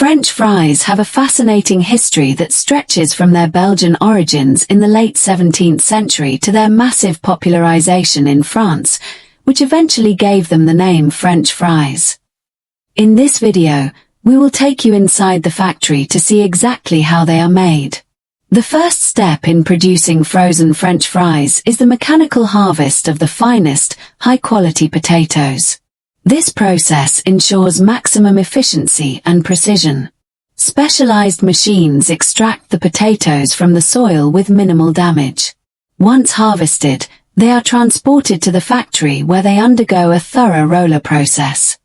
French fries have a fascinating history that stretches from their Belgian origins in the late 17th century to their massive popularization in France, which eventually gave them the name French fries. In this video, we will take you inside the factory to see exactly how they are made. The first step in producing frozen French fries is the mechanical harvest of the finest, high-quality potatoes. This process ensures maximum efficiency and precision. Specialized machines extract the potatoes from the soil with minimal damage. Once harvested, they are transported to the factory where they undergo a thorough roller process.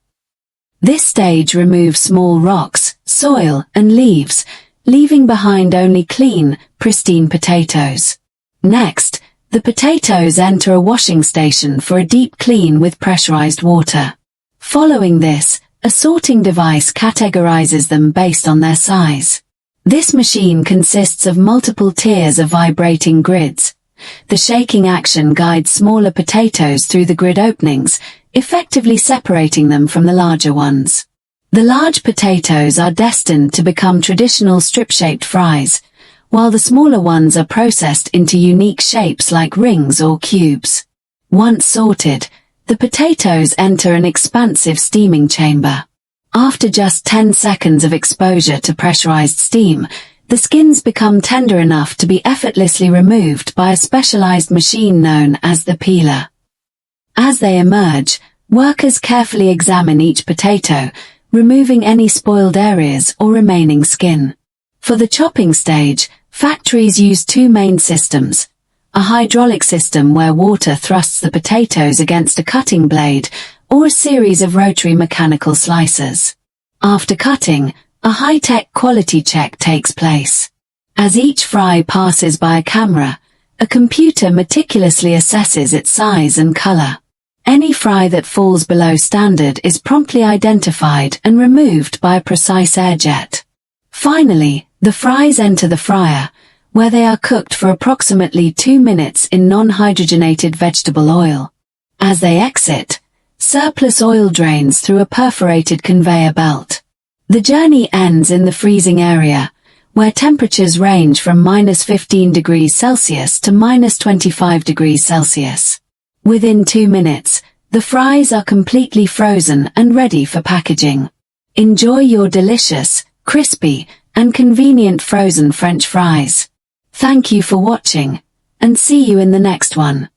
This stage removes small rocks, soil, and leaves, leaving behind only clean, pristine potatoes. Next, the potatoes enter a washing station for a deep clean with pressurized water. Following this, a sorting device categorizes them based on their size. This machine consists of multiple tiers of vibrating grids. The shaking action guides smaller potatoes through the grid openings, effectively separating them from the larger ones. The large potatoes are destined to become traditional strip-shaped fries, while the smaller ones are processed into unique shapes like rings or cubes. Once sorted, the potatoes enter an expansive steaming chamber. After just 10 seconds of exposure to pressurized steam, the skins become tender enough to be effortlessly removed by a specialized machine known as the peeler. As they emerge, workers carefully examine each potato, removing any spoiled areas or remaining skin. For the chopping stage, factories use two main systems: a hydraulic system where water thrusts the potatoes against a cutting blade, or a series of rotary mechanical slicers. After cutting, a high-tech quality check takes place. As each fry passes by a camera, a computer meticulously assesses its size and color. Any fry that falls below standard is promptly identified and removed by a precise air jet. Finally, the fries enter the fryer, where they are cooked for approximately 2 minutes in non-hydrogenated vegetable oil. As they exit, surplus oil drains through a perforated conveyor belt. The journey ends in the freezing area, where temperatures range from -15 degrees Celsius to -25 degrees Celsius. Within 2 minutes, the fries are completely frozen and ready for packaging. Enjoy your delicious, crispy, and convenient frozen French fries. Thank you for watching, and see you in the next one.